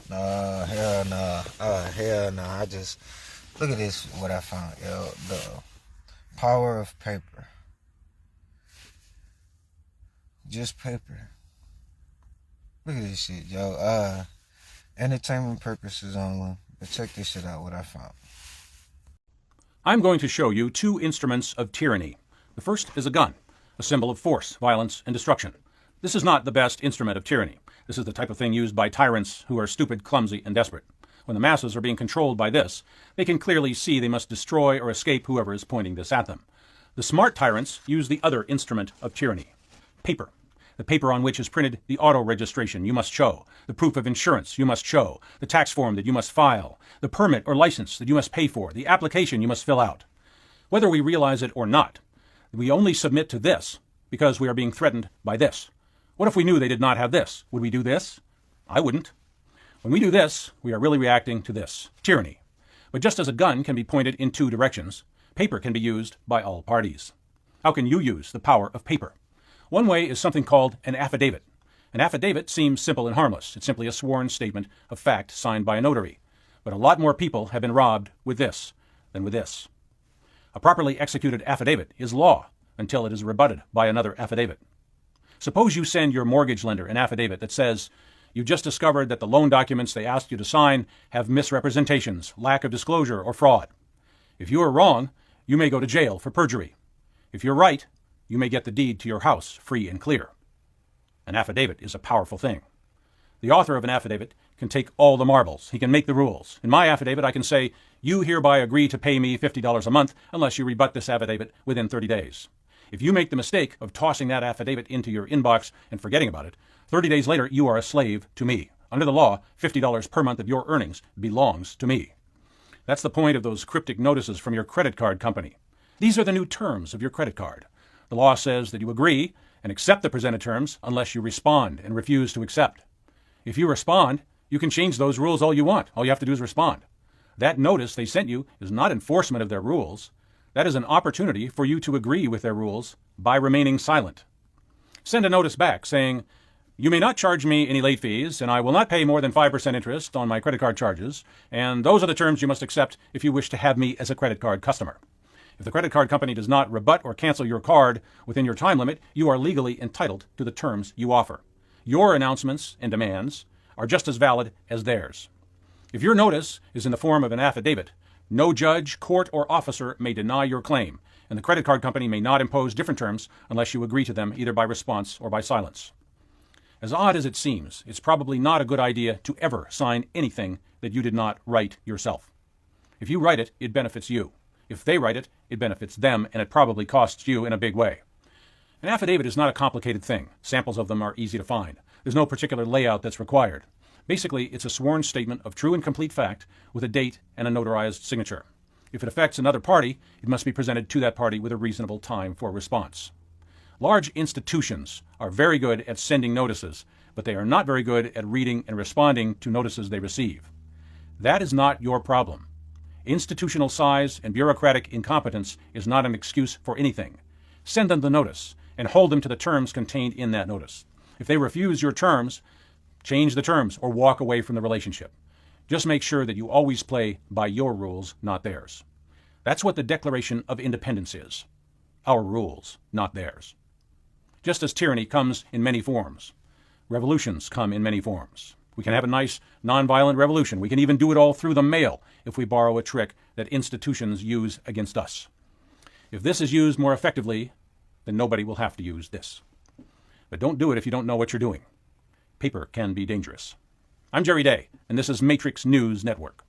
Hell no. Hell no. I just look at this. What I found, yo. The power of paper. Just paper. Look at this shit, yo. Entertainment purposes only. But check this shit out. What I found. I'm going to show you two instruments of tyranny. The first is a gun, a symbol of force, violence, and destruction. This is not the best instrument of tyranny. This is the type of thing used by tyrants who are stupid, clumsy, and desperate. When the masses are being controlled by this, they can clearly see they must destroy or escape whoever is pointing this at them. The smart tyrants use the other instrument of tyranny, paper. The paper on which is printed the auto registration you must show, the proof of insurance you must show, the tax form that you must file, the permit or license that you must pay for, the application you must fill out. Whether we realize it or not, we only submit to this because we are being threatened by this. What if we knew they did not have this? Would we do this? I wouldn't. When we do this, we are really reacting to this, tyranny. But just as a gun can be pointed in two directions, paper can be used by all parties. How can you use the power of paper? One way is something called an affidavit. An affidavit seems simple and harmless. It's simply a sworn statement of fact signed by a notary. But a lot more people have been robbed with this than with this. A properly executed affidavit is law until it is rebutted by another affidavit. Suppose you send your mortgage lender an affidavit that says you just discovered that the loan documents they asked you to sign have misrepresentations, lack of disclosure, or fraud. If you are wrong, you may go to jail for perjury. If you're right, you may get the deed to your house free and clear. An affidavit is a powerful thing. The author of an affidavit can take all the marbles. He can make the rules. In my affidavit, I can say, you hereby agree to pay me $50 a month unless you rebut this affidavit within 30 days. If you make the mistake of tossing that affidavit into your inbox and forgetting about it, 30 days later, you are a slave to me. Under the law, $50 per month of your earnings belongs to me. That's the point of those cryptic notices from your credit card company. These are the new terms of your credit card. The law says that you agree and accept the presented terms unless you respond and refuse to accept. If you respond, you can change those rules all you want. All you have to do is respond. That notice they sent you is not enforcement of their rules. That is an opportunity for you to agree with their rules by remaining silent. Send a notice back saying, you may not charge me any late fees, and I will not pay more than 5% interest on my credit card charges, and those are the terms you must accept if you wish to have me as a credit card customer. If the credit card company does not rebut or cancel your card within your time limit, you are legally entitled to the terms you offer. Your announcements and demands are just as valid as theirs. If your notice is in the form of an affidavit, no judge, court, or officer may deny your claim, and the credit card company may not impose different terms unless you agree to them either by response or by silence. As odd as it seems, it's probably not a good idea to ever sign anything that you did not write yourself. If you write it, it benefits you. If they write it, it benefits them, and it probably costs you in a big way. An affidavit is not a complicated thing. Samples of them are easy to find. There's no particular layout that's required. Basically, it's a sworn statement of true and complete fact with a date and a notarized signature. If it affects another party, it must be presented to that party with a reasonable time for response. Large institutions are very good at sending notices, but they are not very good at reading and responding to notices they receive. That is not your problem. Institutional size and bureaucratic incompetence is not an excuse for anything. Send them the notice and hold them to the terms contained in that notice. If they refuse your terms, change the terms or walk away from the relationship. Just make sure that you always play by your rules, not theirs. That's what the Declaration of Independence is. Our rules, not theirs. Just as tyranny comes in many forms, revolutions come in many forms. We can have a nice, nonviolent revolution. We can even do it all through the mail if we borrow a trick that institutions use against us. If this is used more effectively, then nobody will have to use this. But don't do it if you don't know what you're doing. Paper can be dangerous. I'm Jerry Day, and this is Matrix News Network.